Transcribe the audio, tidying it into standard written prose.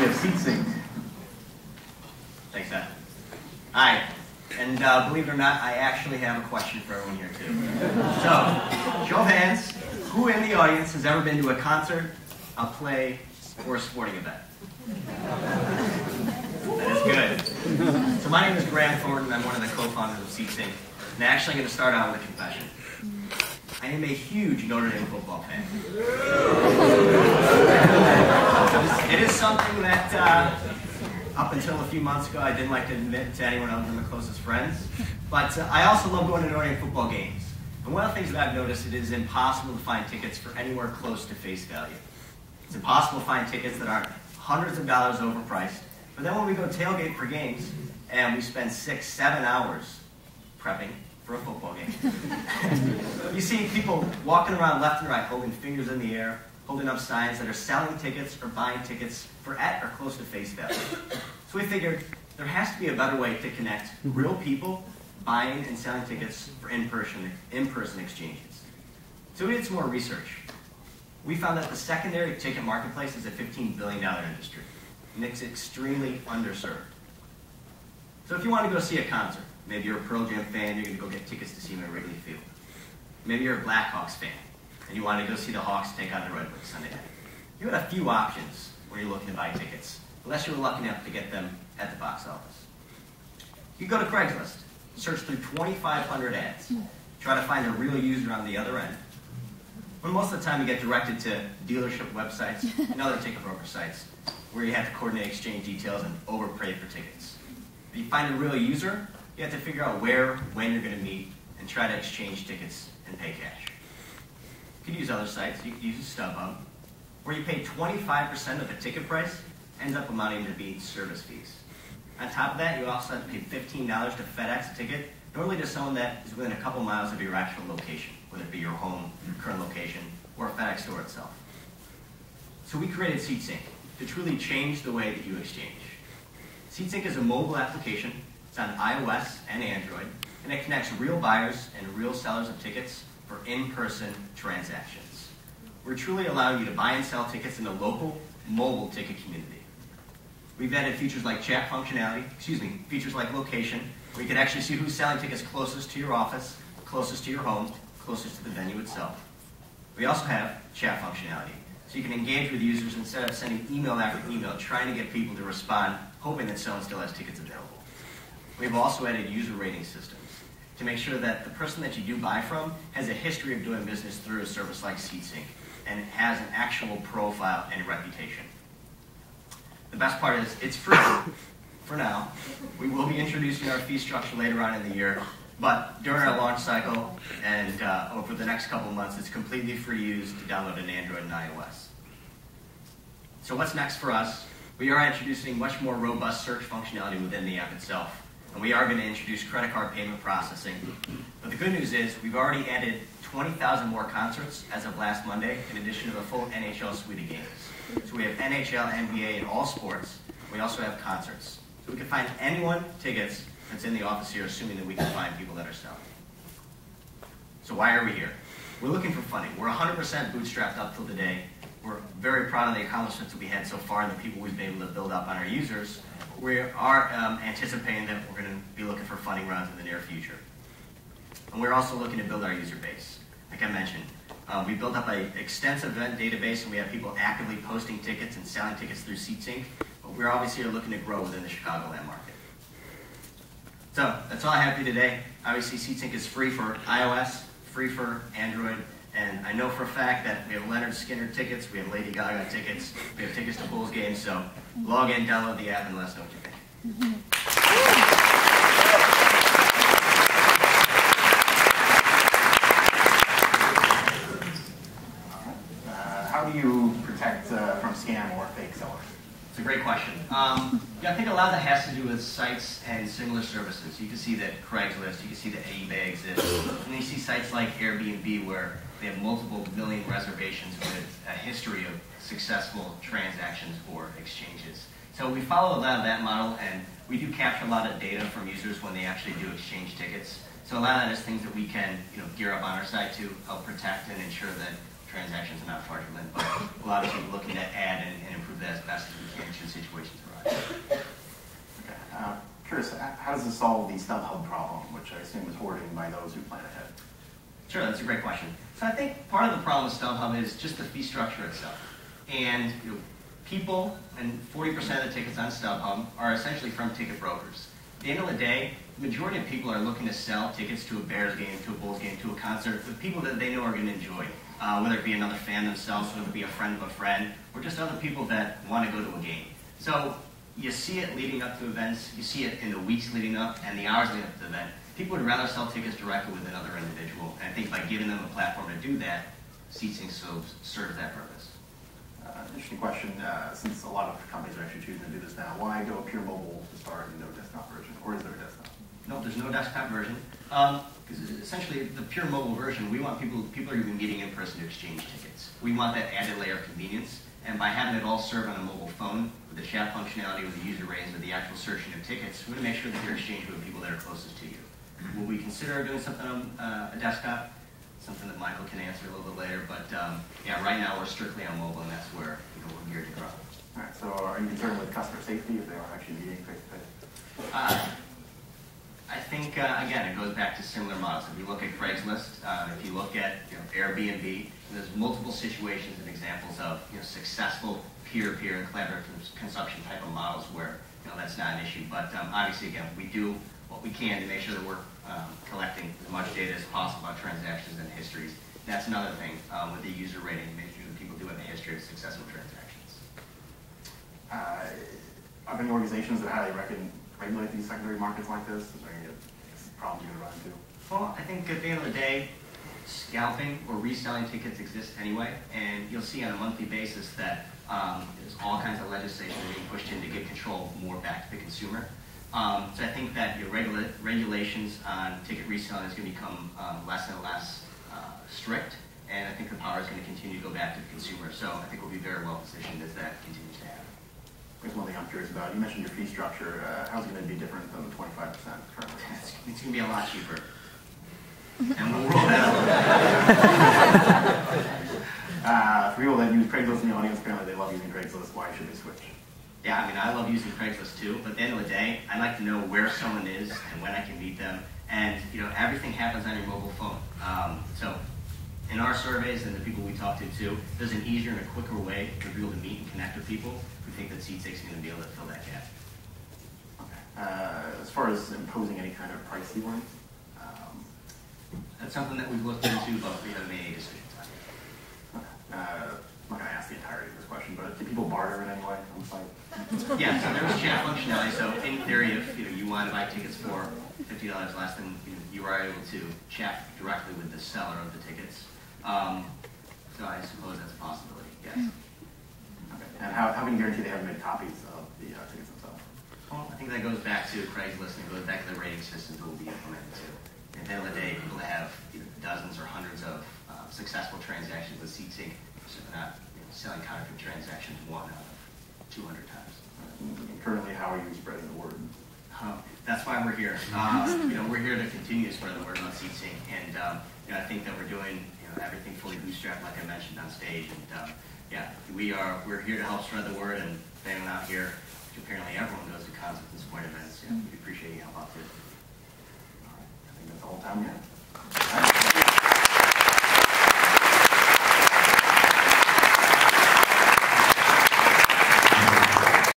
We have SeatSync's. Thanks, Ed. Hi. And believe it or not, I actually have a question for everyone here, too. So, show of hands, who in the audience has ever been to a concert, a play, or a sporting event? That is good. So my name is Thornton. I'm one of the co-founders of SeatSync's. And actually, I'm going to start out with a confession. I am a huge Notre Dame football fan. It is something that, up until a few months ago, I didn't like to admit to anyone other than my closest friends. But I also love going to Notre Dame football games. And one of the things that I've noticed, it is impossible to find tickets for anywhere close to face value. It's impossible to find tickets that aren't hundreds of dollars overpriced. But then when we go tailgate for games, and we spend 6-7 hours prepping for a football game, you see people walking around left and right, holding fingers in the air, holding up signs that are selling tickets or buying tickets for at or close to face value. So we figured there has to be a better way to connect real people buying and selling tickets for in-person exchanges. So we did some more research. We found that the secondary ticket marketplace is a $15 billion industry, and it's extremely underserved. So if you want to go see a concert, maybe you're a Pearl Jam fan, you're going to go get tickets to see them at Wrigley Field. Maybe you're a Blackhawks fan, and you want to go see the Hawks take on the Red Wings Sunday night. You had a few options when you're looking to buy tickets, unless you were lucky enough to get them at the box office. You go to Craigslist, search through 2,500 ads, try to find a real user on the other end. But most of the time you get directed to dealership websites and other ticket broker sites where you have to coordinate exchange details and overpay for tickets. If you find a real user, you have to figure out where, when you're going to meet, and try to exchange tickets and pay cash. You could use other sites. You could use StubHub, where you pay 25% of the ticket price, ends up amounting to being service fees. On top of that, you also have to pay $15 to FedEx a ticket, normally to someone that is within a couple miles of your actual location, whether it be your home, your current location, or a FedEx store itself. So we created SeatSync to truly change the way that you exchange. SeatSync is a mobile application. It's on iOS and Android, and it connects real buyers and real sellers of tickets for in-person transactions. We're truly allowing you to buy and sell tickets in a local, mobile ticket community. We've added features like chat functionality, features like location, where you can actually see who's selling tickets closest to your office, closest to your home, closest to the venue itself. We also have chat functionality, so you can engage with users instead of sending email after email, trying to get people to respond, hoping that someone still has tickets available. We've also added user rating systems to make sure that the person that you do buy from has a history of doing business through a service like SeatSync and has an actual profile and reputation. The best part is it's free for now. We will be introducing our fee structure later on in the year, but during our launch cycle and over the next couple of months, it's completely free to use to download on Android and iOS. So what's next for us? We are introducing much more robust search functionality within the app itself. And we are going to introduce credit card payment processing. But the good news is we've already added 20,000 more concerts as of last Monday, in addition to the full NHL suite of games. So we have NHL, NBA, and all sports. We also have concerts. So we can find anyone tickets that's in the office here, assuming that we can find people that are selling. So why are we here? We're looking for funding. We're 100% bootstrapped up till today. We're very proud of the accomplishments that we had so far and the people we've been able to build up on our users. We are anticipating that we're going to be looking for funding rounds in the near future. And we're also looking to build our user base. Like I mentioned, we built up an extensive event database, and we have people actively posting tickets and selling tickets through SeatSync. But we're obviously looking to grow within the Chicagoland market. So that's all I have for you today. Obviously, SeatSync is free for iOS, free for Android, and I know for a fact that we have Leonard Skinner tickets, we have Lady Gaga tickets, we have tickets to Bulls games, so log in, download the app, and let us know what you think. How do you protect from scam or fake sellers? It's a great question. Yeah, I think a lot of that has to do with sites and similar services. You can see that Craigslist, you can see that eBay exists, and then you see sites like Airbnb where they have multiple million reservations with a history of successful transactions or exchanges. So we follow a lot of that model, and we do capture a lot of data from users when they actually do exchange tickets. So a lot of that is things that we can gear up on our side to help protect and ensure that transactions are not fraudulent, but a lot of people looking to add and improve that as best as we can to situations. unsolved problem, which I assume is hoarding by those who plan ahead? Sure, that's a great question. So I think part of the problem with StubHub is just the fee structure itself. And people, and 40% of the tickets on StubHub are essentially from ticket brokers. At the end of the day, the majority of people are looking to sell tickets to a Bears game, to a Bulls game, to a concert with people that they know are going to enjoy. Whether it be another fan themselves, whether it be a friend of a friend, or just other people that want to go to a game. So you see it leading up to events, you see it in the weeks leading up and the hours leading up to the event. People would rather sell tickets directly with another individual, and I think by giving them a platform to do that, SeatSync's serves that purpose. Interesting question, since a lot of companies are actually choosing to do this now, why go pure mobile to start and no desktop version, or is there a desktop? No, there's no desktop version. Because essentially, the pure mobile version, we want people are even meeting in person to exchange tickets. We want that added layer of convenience, and by having it all served on a mobile phone, with the chat functionality, with the user ratings, with the actual searching of tickets, we want to make sure that you're exchanging with people that are closest to you. Will we consider doing something on a desktop? Something that Michael can answer a little bit later, but yeah, right now we're strictly on mobile, and that's where we're geared to grow. All right, so are you concerned with customer safety if they are actually meeting face-to-face? I think, again, it goes back to similar models. If you look at Craigslist, if you look at Airbnb, there's multiple situations and examples of successful peer-to-peer and collaborative consumption type of models where that's not an issue. But obviously, again, we do what we can to make sure that we're collecting as much data as possible about transactions and histories. That's another thing with the user rating, making sure that people do have a history of successful transactions. Are there any organizations that highly regulate these secondary markets like this? Is there any problems you're going to run into? Well, I think at the end of the day, scalping or reselling tickets exist anyway, and you'll see on a monthly basis that there's all kinds of legislation being pushed in to get control more back to the consumer. So I think that your regulations on ticket reselling is going to become less and less strict, and I think the power is going to continue to go back to the consumer. So I think we'll be very well positioned as that continues to happen. There's one thing I'm curious about. You mentioned your fee structure. How's it going to be different than the 25% currently? It's going to be a lot cheaper. And we'll roll that out. For people that use Craigslist in the audience, apparently they love using Craigslist. Why should they switch? Yeah, I mean, I love using Craigslist too, but at the end of the day, I like to know where someone is and when I can meet them. And, everything happens on your mobile phone. So in our surveys and the people we talk to too, there's an easier and a quicker way for people to meet and connect with people. We think that SeatSync's going to be able to fill that gap. Okay. As far as imposing any kind of price ceiling? That's something that we've looked into, but we haven't made any decisions on it. I'm not going to ask the entirety of this question, but do people barter in any way on the site? Yeah, so there's chat functionality. So in theory, if you want to buy tickets for $50 less, then you are able to chat directly with the seller of the tickets. So I suppose that's a possibility. Yes. Okay. And how can you guarantee they haven't made copies of the tickets themselves? Well, I think that goes back to Craigslist and it goes back to the rating systems that will be implemented too. At the end of the day, people that have dozens or hundreds of successful transactions with SeatSync, so they're not selling counterfeit transactions 1 out of 200 times. Currently, how are you spreading the word? That's why we're here. We're here to continue to spread the word about SeatSync, and I think that we're doing everything fully bootstrapped, like I mentioned on stage. And yeah, we're here to help spread the word, and if anyone out here, apparently everyone goes to concerts and sporting events. We appreciate you help out too. All right, I think that's all the time we have.